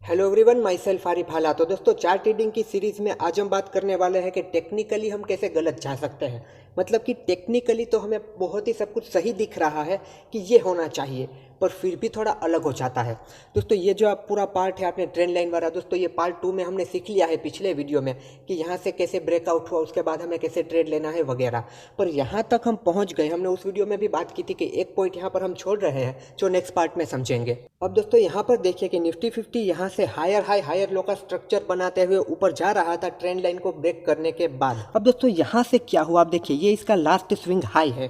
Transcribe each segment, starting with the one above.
Hello everyone, my self Arif हाला। तो दोस्तों, चार्ट रीडिंग की सीरीज में आज हम बात करने वाले हैं कि टेक्निकली हम कैसे गलत जा सकते हैं। मतलब कि टेक्निकली तो हमें बहुत ही सब कुछ सही दिख रहा है कि ये होना चाहिए, पर फिर भी थोड़ा अलग हो जाता है। दोस्तों, ये जो आप पूरा पार्ट है आपने ट्रेंड लाइन वाला, दोस्तों ये पार्ट 2 में हमने सीख लिया है पिछले वीडियो में कि यहाँ से कैसे ब्रेकआउट हुआ, उसके बाद हमें कैसे ट्रेड लेना है वगैरह। पर यहाँ तक हम पहुँच गए। हमने उस वीडियो में भी बात की थी कि एक पॉइंट यहाँ पर हम छोड़ रहे हैं जो नेक्स्ट पार्ट में समझेंगे। अब दोस्तों, यहाँ पर देखिए कि निफ्टी 50 यहाँ से हायर हाई हायर लो का स्ट्रक्चर बनाते हुए ऊपर जा रहा था ट्रेंड लाइन को ब्रेक करने के बाद। अब दोस्तों, यहाँ से क्या हुआ, आप देखिए ये इसका लास्ट स्विंग हाई है।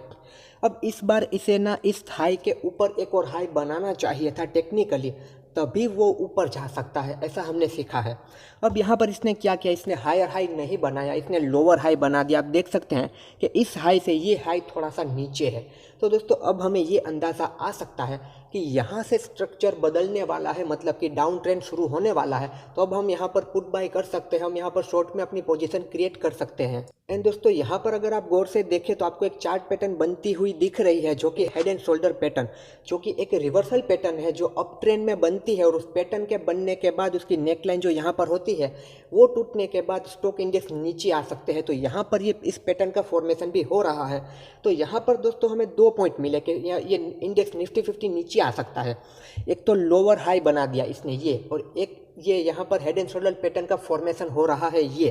अब इस बार इसे ना इस हाई के ऊपर एक और हाई बनाना चाहिए था टेक्निकली, तभी वो ऊपर जा सकता है, ऐसा हमने सीखा है। अब यहाँ पर इसने क्या किया, इसने हायर हाई नहीं बनाया, इसने लोअर हाई बना दिया। आप देख सकते हैं कि इस हाई से ये हाई थोड़ा सा नीचे है। तो दोस्तों, अब हमें ये अंदाज़ा आ सकता है कि यहाँ से स्ट्रक्चर बदलने वाला है, मतलब कि डाउन ट्रेंड शुरू होने वाला है। तो अब हम यहाँ पर पुट बाय कर सकते हैं, हम यहाँ पर शॉर्ट में अपनी पोजीशन क्रिएट कर सकते हैं। एंड दोस्तों, यहाँ पर अगर आप गौर से देखें तो आपको एक चार्ट पैटर्न बनती हुई दिख रही है, जो कि हेड एंड शोल्डर पैटर्न, जो कि एक रिवर्सल पैटर्न है जो अप ट्रेंड में बनती है। और उस पैटर्न के बनने के बाद उसकी नेकलाइन जो यहाँ पर होती है, वो टूटने के बाद स्टॉक इंडेक्स नीचे आ सकते हैं। तो यहाँ पर ये इस पैटर्न का फॉर्मेशन भी हो रहा है। तो यहाँ पर दोस्तों हमें 2 पॉइंट मिले कि ये इंडेक्स निफ्टी 50 नीचे आ सकता है। एक तो लोअर हाई बना दिया इसने ये, और एक ये यहाँ पर हेड एंड शोल्डर पैटर्न का फॉर्मेशन हो रहा है ये।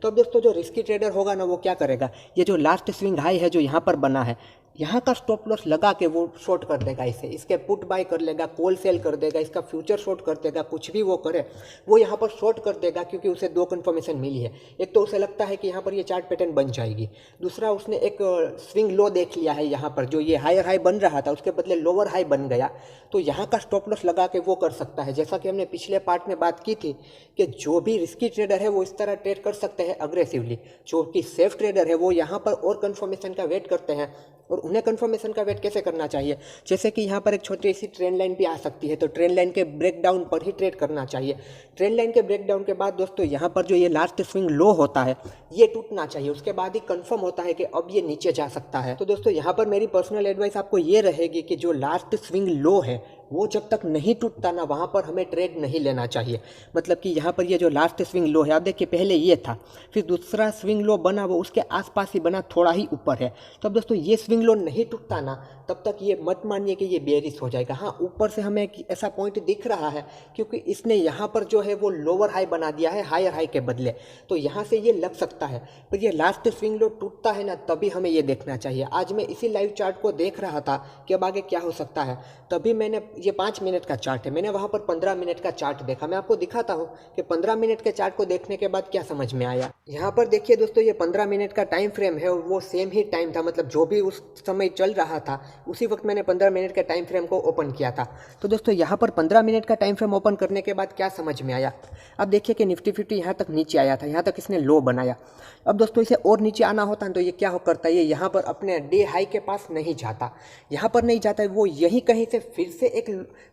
तो अब दोस्तों, जो रिस्की ट्रेडर होगा ना, वो क्या करेगा, ये जो लास्ट स्विंग हाई है जो यहाँ पर बना है, यहाँ का स्टॉप लॉस लगा के वो शॉर्ट कर देगा इसे, इसके पुट बाय कर लेगा, कॉल सेल कर देगा, इसका फ्यूचर शॉर्ट कर देगा, कुछ भी वो करे वो यहाँ पर शॉर्ट कर देगा, क्योंकि उसे 2 कन्फर्मेशन मिली है। एक तो उसे लगता है कि यहाँ पर ये चार्ट पैटर्न बन जाएगी, दूसरा उसने एक स्विंग लो देख लिया है यहाँ पर, जो ये हायर हाई बन रहा था उसके बदले लोअर हाई बन गया। तो यहाँ का स्टॉप लॉस लगा के वो कर सकता है। जैसा कि हमने पिछले पार्ट में बात की थी कि जो भी रिस्की ट्रेडर है वो इस तरह ट्रेड कर सकते हैं अग्रेसिवली। जो कि सेफ ट्रेडर है वो यहाँ पर और कन्फर्मेशन का वेट करते हैं। और उन्हें कन्फर्मेशन का वेट कैसे करना चाहिए, जैसे कि यहाँ पर एक छोटी सी ट्रेंड लाइन भी आ सकती है, तो ट्रेंड लाइन के ब्रेकडाउन पर ही ट्रेड करना चाहिए। ट्रेंड लाइन के ब्रेकडाउन के बाद दोस्तों, यहाँ पर जो ये लास्ट स्विंग लो होता है ये टूटना चाहिए, उसके बाद ही कंफर्म होता है कि अब ये नीचे जा सकता है। तो दोस्तों, यहाँ पर मेरी पर्सनल एडवाइस आपको ये रहेगी कि जो लास्ट स्विंग लो है वो जब तक नहीं टूटता ना, वहाँ पर हमें ट्रेड नहीं लेना चाहिए। मतलब कि यहाँ पर ये जो लास्ट स्विंग लो है, आप देखिए पहले ये था, फिर दूसरा स्विंग लो बना वो उसके आसपास ही बना, थोड़ा ही ऊपर है। तो अब दोस्तों, ये स्विंग लो नहीं टूटता ना, तब तक ये मत मानिए कि ये बेरिश हो जाएगा। हाँ, ऊपर से हमें ऐसा पॉइंट दिख रहा है, क्योंकि इसने यहाँ पर जो है वो लोअर हाई बना दिया है हायर हाई के बदले, तो यहाँ से ये लग सकता है। पर ये लास्ट स्विंग लो टूटता है ना, तभी हमें ये देखना चाहिए। आज मैं इसी लाइव चार्ट को देख रहा था कि अब आगे क्या हो सकता है, तभी मैंने, ये 5 मिनट का चार्ट है, मैंने वहाँ पर 15 मिनट का चार्ट देखा। मैं आपको दिखाता हूँ कि 15 मिनट के चार्ट को देखने के बाद क्या समझ में आया। यहाँ पर देखिए दोस्तों, ये 15 मिनट का टाइम फ्रेम है और वो सेम ही टाइम था, मतलब जो भी उस समय चल रहा था उसी वक्त मैंने 15 मिनट के टाइम फ्रेम को ओपन किया था। तो दोस्तों, यहाँ पर 15 मिनट का टाइम फ्रेम ओपन करने के बाद क्या समझ में आया, अब देखिए कि निफ्टी 50 यहाँ तक नीचे आया था, यहाँ तक इसने लो बनाया। अब दोस्तों, इसे और नीचे आना होता है तो ये क्या हो करता है, ये यहाँ पर अपने डे हाई के पास नहीं जाता, यहाँ पर नहीं जाता है, वो यहीं कहीं से फिर से एक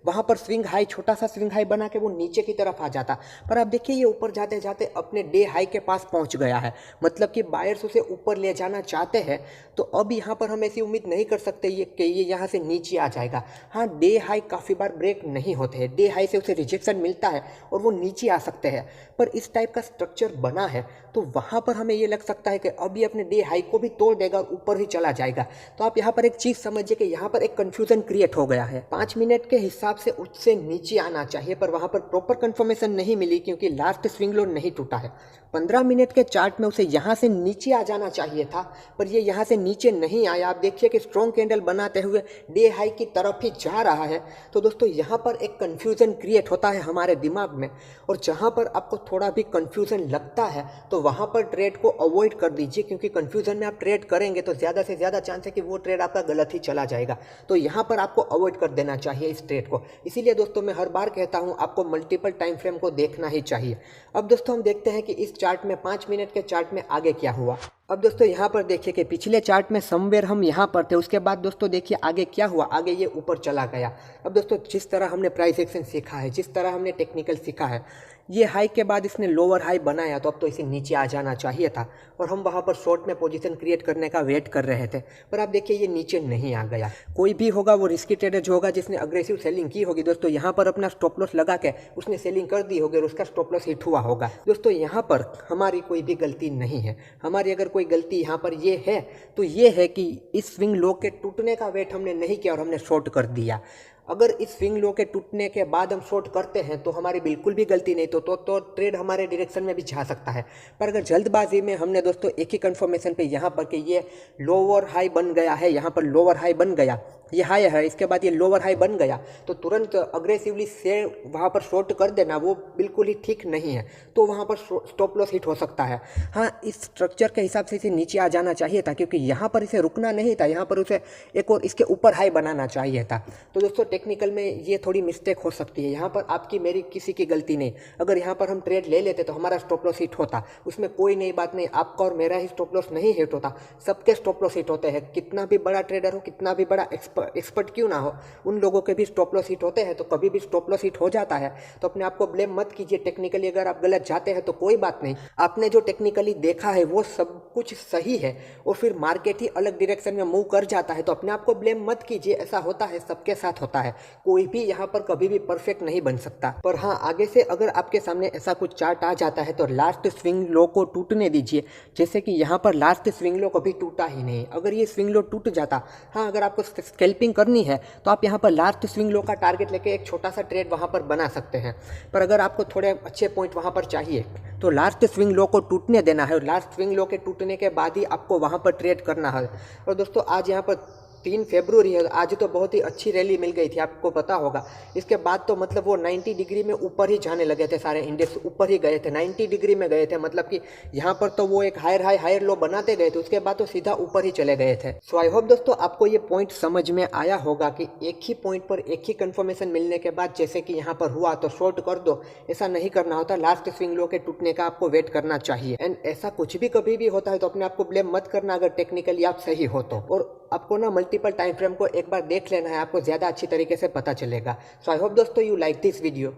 वहाँ पर स्विंग हाई, छोटा सा स्विंग हाई बना के वो नीचे की तरफ आ जाता। पर अब देखिए ये ऊपर जाते जाते अपने डे हाई के पास पहुँच गया है, मतलब कि बायर्स उसे ऊपर ले जाना चाहते हैं। तो अब यहाँ पर हम ऐसी उम्मीद नहीं कर सकते कि ये यहाँ से नीचे आ जाएगा। हाँ, डे हाई काफ़ी बार ब्रेक नहीं होते हैं, डे हाई से उसे रिजेक्शन मिलता है और वो नीचे आ सकते हैं। पर इस टाइप का स्ट्रक्चर बना है तो वहाँ पर हमें ये लग सकता है कि अब ये अपने डे हाई को भी तोड़ देगा और ऊपर ही चला जाएगा। तो आप यहाँ पर एक चीज़ समझिए कि यहाँ पर एक कन्फ्यूजन क्रिएट हो गया है। 5 मिनट के हिसाब से उससे नीचे आना चाहिए, पर वहाँ पर प्रॉपर कन्फर्मेशन नहीं मिली, क्योंकि लास्ट स्विंग लो नहीं टूटा है। 15 मिनट के चार्ट में उसे यहाँ से नीचे आ जाना चाहिए था, पर ये यहाँ से नीचे नहीं आया। आप देखिए कि स्ट्रॉन्ग कैंडल बनाते हुए डे हाई की तरफ ही जा रहा है। तो दोस्तों, यहाँ पर एक कन्फ्यूजन क्रिएट होता है हमारे दिमाग में, और जहाँ पर आपको थोड़ा भी कन्फ्यूजन लगता है तो वहाँ पर ट्रेड को अवॉइड कर दीजिए, क्योंकि कन्फ्यूजन में आप ट्रेड करेंगे तो ज़्यादा से ज़्यादा चांस है कि वो ट्रेड आपका गलत ही चला जाएगा। तो यहाँ पर आपको अवॉइड कर देना चाहिए इस ट्रेड को। इसीलिए दोस्तों, मैं हर बार कहता हूँ आपको मल्टीपल टाइम फ्रेम को देखना ही चाहिए। अब दोस्तों, हम देखते हैं कि इस चार्ट में 5 मिनट के चार्ट में आगे क्या हुआ। अब दोस्तों यहाँ पर देखिए कि पिछले चार्ट में समवेयर हम यहाँ पर थे, उसके बाद दोस्तों देखिए आगे क्या हुआ, आगे ये ऊपर चला गया। अब दोस्तों जिस तरह हमने प्राइस एक्शन सीखा है, जिस तरह हमने टेक्निकल सीखा है, ये हाई के बाद इसने लोअर हाई बनाया तो अब तो इसे नीचे आ जाना चाहिए था और हम वहाँ पर शॉर्ट में पोजीशन क्रिएट करने का वेट कर रहे थे, पर आप देखिए ये नीचे नहीं आ गया। कोई भी होगा वो रिस्की ट्रेडर जो होगा जिसने अग्रेसिव सेलिंग की होगी दोस्तों, यहाँ पर अपना स्टॉप लॉस लगा के उसने सेलिंग कर दी होगी और उसका स्टॉप लॉस हिट हुआ होगा। दोस्तों यहाँ पर हमारी कोई भी गलती नहीं है। हमारी अगर कोई गलती यहाँ पर ये है तो ये है कि इस स्विंग लो के टूटने का वेट हमने नहीं किया और हमने शॉर्ट कर दिया। अगर इस स्विंग लो के टूटने के बाद हम शॉर्ट करते हैं तो हमारी बिल्कुल भी गलती नहीं, तो ट्रेड हमारे डायरेक्शन में भी जा सकता है। पर अगर जल्दबाजी में हमने दोस्तों एक ही कंफर्मेशन पे यहाँ पर कि ये लोअर हाई बन गया है, यहाँ पर लोअर हाई बन गया, ये हाई है, इसके बाद ये लोअर हाई बन गया, तो तुरंत अग्रेसिवली से वहाँ पर शॉर्ट कर देना वो बिल्कुल ही ठीक नहीं है। तो वहाँ पर स्टॉप लॉस हिट हो सकता है। हाँ, इस स्ट्रक्चर के हिसाब से इसे नीचे आ जाना चाहिए था, क्योंकि यहाँ पर इसे रुकना नहीं था, यहाँ पर उसे एक और इसके ऊपर हाई बनाना चाहिए था। तो दोस्तों टेक्निकल में ये थोड़ी मिस्टेक हो सकती है। यहाँ पर आपकी मेरी किसी की गलती नहीं। अगर यहाँ पर हम ट्रेड ले लेते तो हमारा स्टॉप लॉस हिट होता, उसमें कोई नई बात नहीं। आपका और मेरा ही स्टॉप लॉस नहीं हिट होता, सबके स्टॉप लॉस हिट होते हैं। कितना भी बड़ा ट्रेडर हो, कितना भी बड़ा एक्सपर्ट क्यों ना हो, उन लोगों के भी स्टॉप लॉस हिट होते हैं। तो कभी भी स्टॉप लॉस हिट हो जाता है तो अपने आप को ब्लेम मत कीजिए। टेक्निकली अगर आप गलत जाते हैं तो कोई बात नहीं, आपने जो टेक्निकली देखा है वो सब कुछ सही है और फिर मार्केट ही अलग डायरेक्शन में मूव कर जाता है तो अपने आप को ब्लेम मत कीजिए। ऐसा होता है, सबके साथ होता है, कोई भी यहाँ पर कभी भी परफेक्ट नहीं बन सकता। पर हाँ, आगे से अगर आपके सामने ऐसा कुछ चार्ट आ जाता है तो लास्ट स्विंग लो को टूटने दीजिए। जैसे कि यहाँ पर लास्ट स्विंग लो कभी टूटा ही नहीं। अगर ये स्विंग लो टूट जाता, हाँ, अगर आपको स्कैल्पिंग करनी है तो आप यहाँ पर लास्ट स्विंग लो का टारगेट लेके एक छोटा सा ट्रेड वहाँ पर बना सकते हैं। पर अगर आपको थोड़े अच्छे पॉइंट वहाँ पर चाहिए तो लास्ट स्विंग लो को टूटने देना है और लास्ट स्विंग लो के टूटने के बाद ही आपको वहाँ पर ट्रेड करना है। और दोस्तों आज यहाँ पर 3 फरवरी है, आज तो बहुत ही अच्छी रैली मिल गई थी, आपको पता होगा। इसके बाद तो मतलब वो 90 डिग्री में ऊपर ही जाने लगे थे, सारे इंडेक्स ऊपर ही गए थे, 90 डिग्री में गए थे। मतलब कि यहाँ पर तो वो एक हायर हाई हायर लो बनाते गए थे, उसके बाद तो सीधा ऊपर ही चले गए थे। सो आई होप दोस्तों आपको ये पॉइंट समझ में आया होगा कि एक ही पॉइंट पर एक ही कंफर्मेशन मिलने के बाद जैसे कि यहाँ पर हुआ तो शॉर्ट कर दो, ऐसा नहीं करना होता। लास्ट स्विंग लो के टूटने का आपको वेट करना चाहिए। एंड ऐसा कुछ भी कभी भी होता है तो अपने आपको ब्लेम मत करना अगर टेक्निकली आप सही हो तो। और आपको ना मल्टीपल टाइम फ्रेम को एक बार देख लेना है, आपको ज़्यादा अच्छी तरीके से पता चलेगा। सो आई होप दोस्तों यू लाइक दिस वीडियो।